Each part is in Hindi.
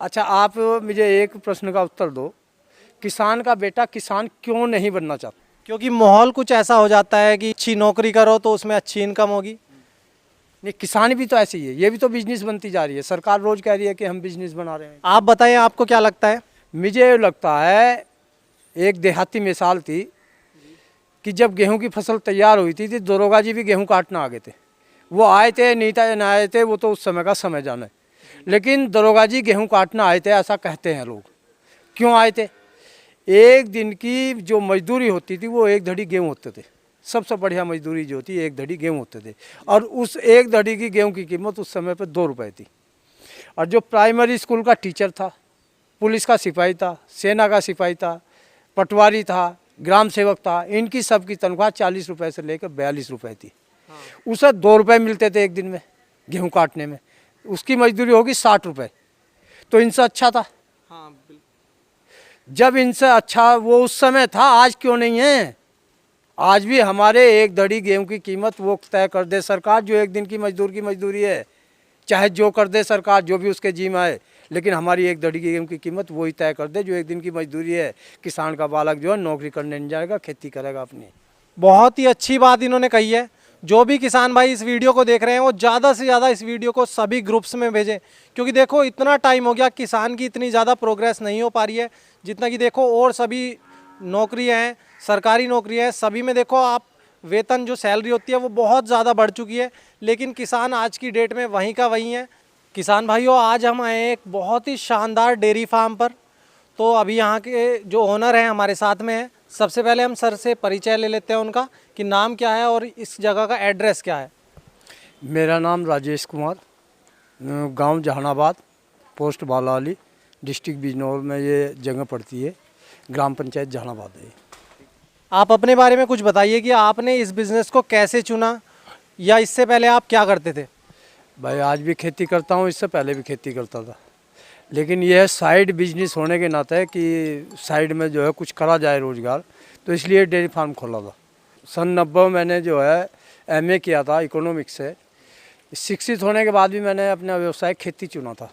अच्छा, आप मुझे एक प्रश्न का उत्तर दो। किसान का बेटा किसान क्यों नहीं बनना चाहता? क्योंकि माहौल कुछ ऐसा हो जाता है कि अच्छी नौकरी करो तो उसमें अच्छी इनकम होगी। नहीं, किसान भी तो ऐसे ही है, ये भी तो बिजनेस बनती जा रही है। सरकार रोज कह रही है कि हम बिजनेस बना रहे हैं। आप बताइए, आपको क्या लगता है? मुझे लगता है एक देहाती मिसाल थी कि जब गेहूं की फसल तैयार हुई थी तो दरोगा जी भी गेहूं काटना आ गए थे। वो आए थे नहीं था ना आए थे, वो तो उस समय का समय जाने। लेकिन दरोगा जी गेहूं काटना आए थे, ऐसा कहते हैं लोग। क्यों आए थे? एक दिन की जो मजदूरी होती थी वो एक धड़ी गेहूं होते थे। सबसे बढ़िया मजदूरी जो होती है एक धड़ी गेहूं होते थे, और उस एक धड़ी की गेहूं की कीमत उस समय पर 2 रुपये थी। और जो प्राइमरी स्कूल का टीचर था, पुलिस का सिपाही था, सेना का सिपाही था, पटवारी था, ग्राम सेवक था, इनकी सबकी तनख्वाह 40 रुपये से लेकर 42 रुपये थी। उसे 2 रुपये मिलते थे एक दिन में गेहूं काटने में। उसकी मजदूरी होगी 60 रुपये, तो इनसे अच्छा था। हाँ, जब इनसे अच्छा वो उस समय था, आज क्यों नहीं है? आज भी हमारे एक धड़ी गेहूं की कीमत वो तय कर दे सरकार, जो एक दिन की मजदूर की मजदूरी है। चाहे जो कर दे सरकार, जो भी उसके जी में आए, लेकिन हमारी एक धड़ी गेहूं की कीमत वही तय कर दे जो एक दिन की मजदूरी है। किसान का बालक जो है नौकरी करने नहीं जाएगा, खेती करेगा अपनी। बहुत ही अच्छी बात इन्होंने कही है। जो भी किसान भाई इस वीडियो को देख रहे हैं वो ज़्यादा से ज़्यादा इस वीडियो को सभी ग्रुप्स में भेजें, क्योंकि देखो इतना टाइम हो गया, किसान की इतनी ज़्यादा प्रोग्रेस नहीं हो पा रही है जितना कि देखो और सभी नौकरियां हैं, सरकारी नौकरियां हैं, सभी में देखो आप वेतन जो सैलरी होती है वो बहुत ज़्यादा बढ़ चुकी है, लेकिन किसान आज की डेट में वहीं का वहीं है। किसान भाइयों, आज हम आए एक बहुत ही शानदार डेयरी फार्म पर। तो अभी यहाँ के जो ओनर हैं हमारे साथ में हैं। सबसे पहले हम सर से परिचय ले लेते हैं उनका, कि नाम क्या है और इस जगह का एड्रेस क्या है। मेरा नाम राजेश कुमार, गांव जहानाबाद, पोस्ट बालाली, डिस्ट्रिक्ट बिजनौर में ये जगह पड़ती है। ग्राम पंचायत जहानाबाद है। आप अपने बारे में कुछ बताइए कि आपने इस बिज़नेस को कैसे चुना, या इससे पहले आप क्या करते थे? भाई आज भी खेती करता हूँ, इससे पहले भी खेती करता था, लेकिन यह साइड बिजनेस होने के नाते कि साइड में जो है कुछ करा जाए रोज़गार, तो इसलिए डेयरी फार्म खोला था। सन 90 मैंने जो है एमए किया था इकोनॉमिक्स से। शिक्षित होने के बाद भी मैंने अपना व्यवसाय खेती चुना था,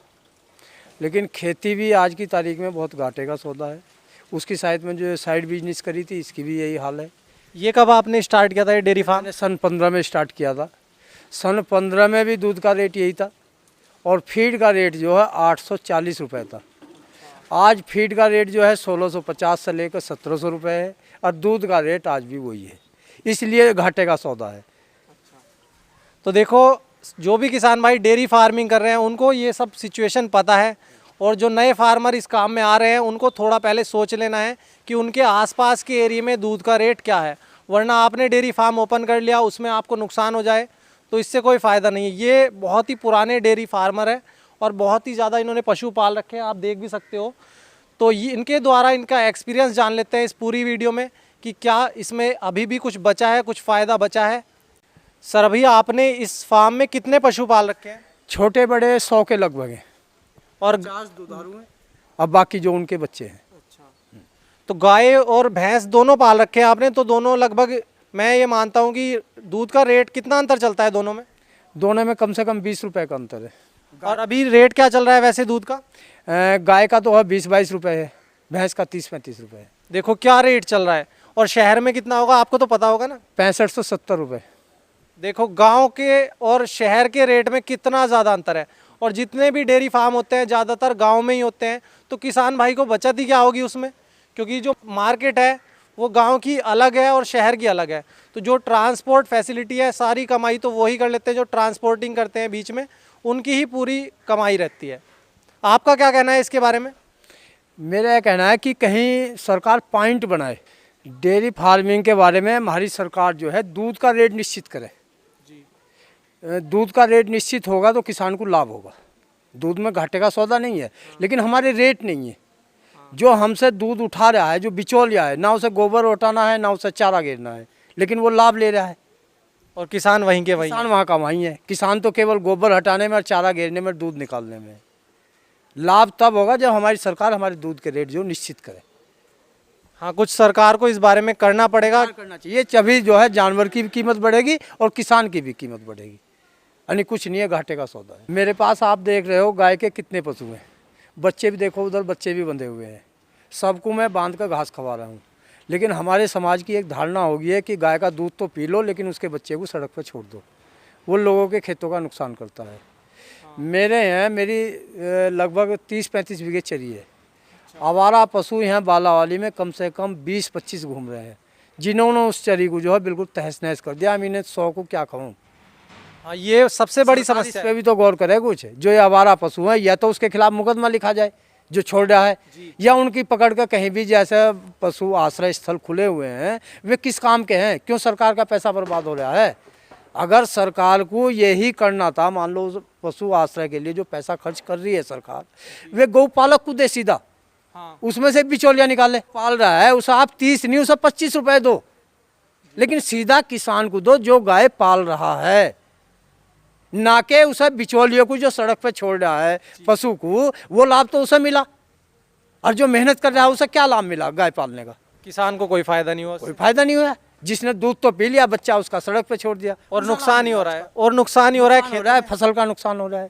लेकिन खेती भी आज की तारीख में बहुत घाटे का सौदा है। उसकी साइड में जो साइड बिजनेस करी थी, इसकी भी यही हाल है। ये कब आपने स्टार्ट किया था ये डेयरी फार्म? मैंने सन 15 में स्टार्ट किया था। सन 15 में भी दूध का रेट यही था, और फीड का रेट जो है 840 रुपये था। आज फीड का रेट जो है 1650 से लेकर 1700 रुपये है, और दूध का रेट आज भी वही है, इसलिए घाटे का सौदा है। तो देखो, जो भी किसान भाई डेयरी फार्मिंग कर रहे हैं उनको ये सब सिचुएशन पता है, और जो नए फार्मर इस काम में आ रहे हैं उनको थोड़ा पहले सोच लेना है कि उनके आसपास के एरिया में दूध का रेट क्या है, वरना आपने डेयरी फार्म ओपन कर लिया उसमें आपको नुकसान हो जाए तो इससे कोई फ़ायदा नहीं है। ये बहुत ही पुराने डेयरी फार्मर है और बहुत ही ज़्यादा इन्होंने पशु पाल रखे हैं, आप देख भी सकते हो। तो ये इनके द्वारा इनका एक्सपीरियंस जान लेते हैं इस पूरी वीडियो में कि क्या इसमें अभी भी कुछ बचा है, कुछ फ़ायदा बचा है। सर, अभी आपने इस फार्म में कितने पशु पाल रखे हैं? छोटे बड़े 100 के लगभग हैं, और 50 दुधारू हैं, अब बाकी जो उनके बच्चे हैं। तो गाय और भैंस दोनों पाल रखे हैं आपने, तो दोनों लगभग मैं ये मानता हूँ कि दूध का रेट कितना अंतर चलता है दोनों में? दोनों में कम से कम 20 रुपये का अंतर है। और अभी रेट क्या चल रहा है वैसे दूध का? गाय का तो है 20-22 रुपये है, भैंस का 30-35 रुपये है। देखो क्या रेट चल रहा है। और शहर में कितना होगा आपको तो पता होगा ना? 65 से 70 रुपये। देखो गांव के और शहर के रेट में कितना ज़्यादा अंतर है। और जितने भी डेयरी फार्म होते हैं ज़्यादातर गांव में ही होते हैं, तो किसान भाई को बचत ही क्या होगी उसमें, क्योंकि जो मार्केट है वो गांव की अलग है और शहर की अलग है। तो जो ट्रांसपोर्ट फैसिलिटी है सारी कमाई तो वही कर लेते हैं जो ट्रांसपोर्टिंग करते हैं, बीच में उनकी ही पूरी कमाई रहती है। आपका क्या कहना है इसके बारे में? मेरा यह कहना है कि कहीं सरकार पॉइंट बनाए डेयरी फार्मिंग के बारे में। हमारी सरकार जो है दूध का रेट निश्चित करे। दूध का रेट निश्चित होगा तो किसान को लाभ होगा। दूध में घाटे का सौदा नहीं है, लेकिन हमारे रेट नहीं है। जो हमसे दूध उठा रहा है, जो बिचौलिया है, ना उसे गोबर उठाना है ना उसे चारा गिरना है, लेकिन वो लाभ ले रहा है। और किसान वहीं के वहीं, किसान वहाँ का वहीं है। किसान तो केवल गोबर हटाने में और चारा गिरने में, दूध निकालने में। लाभ तब होगा जब हमारी सरकार हमारे दूध के रेट जो निश्चित करे। हाँ, कुछ सरकार को इस बारे में करना पड़ेगा, करना चाहिए, तभी जो है जानवर की भी कीमत बढ़ेगी और किसान की भी कीमत बढ़ेगी। यानी कुछ नहीं है, घाटे का सौदा है। मेरे पास आप देख रहे हो गाय के कितने पशु हैं, बच्चे भी देखो, उधर बच्चे भी बंधे हुए हैं, सबको मैं बांध कर घास खवा रहा हूँ। लेकिन हमारे समाज की एक धारणा हो गई है कि गाय का दूध तो पी लो लेकिन उसके बच्चे को सड़क पर छोड़ दो, वो लोगों के खेतों का नुकसान करता है। मेरे यहाँ मेरी लगभग 30-35 बीघे चरी है। आवारा पशु यहाँ बालावाली में कम से कम 20-25 घूम रहे हैं, जिन्होंने उस चरी को जो है बिल्कुल तहस नहस कर दिया। मैं इन्हें 100 को क्या कहूँ। हाँ, ये सबसे बड़ी समस्या इस पे भी तो गौर करे कुछ, जो ये आवारा पशु है या तो उसके खिलाफ मुकदमा लिखा जाए जो छोड़ रहा है, या उनकी पकड़ कर कहीं भी, जैसे पशु आश्रय स्थल खुले हुए हैं वे किस काम के हैं, क्यों सरकार का पैसा बर्बाद हो रहा है। अगर सरकार को यही करना था, मान लो उस पशु आश्रय के लिए जो पैसा खर्च कर रही है सरकार, वे गौपालक को दे सीधा, उसमें से बिचौलिया निकाले। पाल रहा है उसे आप 30 नहीं, उसे 25 रुपए दो, लेकिन सीधा किसान को दो जो गाय पाल रहा है, ना के उसे बिचौलियों को जो सड़क पे छोड़ रहा है पशु को, वो लाभ तो उसे मिला, और जो मेहनत कर रहा है उसे क्या लाभ मिला गाय पालने का। किसान को कोई फायदा नहीं हुआ, कोई फायदा नहीं हुआ। जिसने दूध तो पी लिया, बच्चा उसका सड़क पे छोड़ दिया, और नुकसान ही हो रहा है, और नुकसान ही हो रहा है, फसल का नुकसान हो रहा है।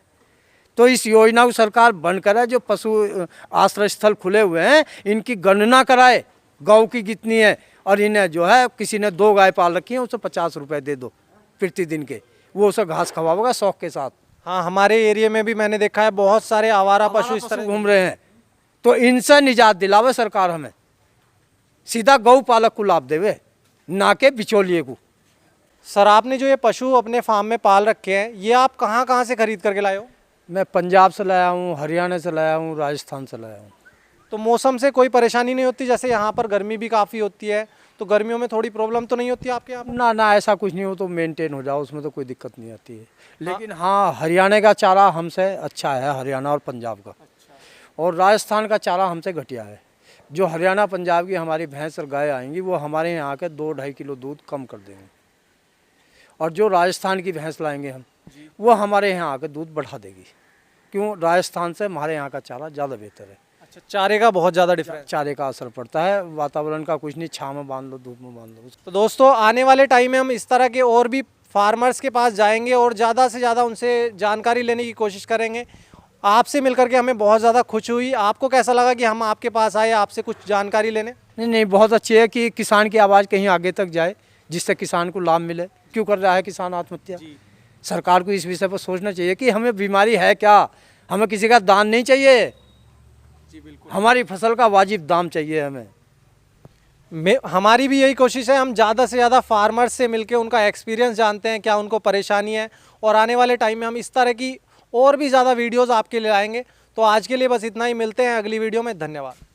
तो इस योजना को सरकार बंद करे, जो पशु आश्रय स्थल खुले हुए हैं इनकी गणना कराए, गौ की कितनी है, और इन्हें जो है किसी ने 2 गाय पाल रखी है उसे 50 रुपए दे दो प्रतिदिन के, वो उसे घास खवाओगा शौक के साथ। हाँ, हमारे एरिया में भी मैंने देखा है बहुत सारे आवारा पशु इस तरह घूम रहे हैं, तो इनसे निजात दिलावे सरकार, हमें सीधा गौ पालक को लाभ देवे, ना के बिचौलिए को। सर, आपने जो ये पशु अपने फार्म में पाल रखे हैं, ये आप कहाँ कहाँ से खरीद करके लाए हो? मैं पंजाब से लाया हूँ, हरियाणा से लाया हूँ, राजस्थान से लाया हूँ। तो मौसम से कोई परेशानी नहीं होती? जैसे यहाँ पर गर्मी भी काफ़ी होती है, तो गर्मियों में थोड़ी प्रॉब्लम तो नहीं होती आपके यहाँ पर? ना ना, ऐसा कुछ नहीं हो, तो मेंटेन हो जाओ, उसमें तो कोई दिक्कत नहीं आती है। लेकिन हाँ, हरियाणा का चारा हमसे अच्छा है, हरियाणा और पंजाब का। और राजस्थान का चारा हमसे घटिया है। जो हरियाणा पंजाब की हमारी भैंस और गाय आएंगी वो हमारे यहाँ आके 2-2.5 किलो दूध कम कर देंगे, और जो राजस्थान की भैंस लाएंगे हम, वो हमारे यहाँ आकर दूध बढ़ा देगी। क्यों? राजस्थान से हमारे यहाँ का चारा ज़्यादा बेहतर है। अच्छा, चारे का बहुत ज़्यादा डिफरेंस? चारे का असर पड़ता है, वातावरण का कुछ नहीं, छाँव में बांध लो, धूप में बांध लो। तो दोस्तों, आने वाले टाइम में हम इस तरह के और भी फार्मर्स के पास जाएंगे और ज़्यादा से ज़्यादा उनसे जानकारी लेने की कोशिश करेंगे। आपसे मिलकर के हमें बहुत ज़्यादा खुश हुई। आपको कैसा लगा कि हम आपके पास आए आपसे कुछ जानकारी लेने? नहीं, बहुत अच्छी है कि किसान की आवाज़ कहीं आगे तक जाए, जिससे किसान को लाभ मिले। क्यों कर रहा है किसान आत्महत्या? सरकार को इस विषय पर सोचना चाहिए कि हमें बीमारी है क्या, हमें किसी का दान नहीं चाहिए। जी बिल्कुल, हमारी फसल का वाजिब दाम चाहिए हमें। हमारी भी यही कोशिश है, हम ज़्यादा से ज़्यादा फार्मर्स से मिलके उनका एक्सपीरियंस जानते हैं, क्या उनको परेशानी है, और आने वाले टाइम में हम इस तरह की और भी ज़्यादा वीडियोस आपके लिए लाएंगे। तो आज के लिए बस इतना ही, मिलते हैं अगली वीडियो में। धन्यवाद।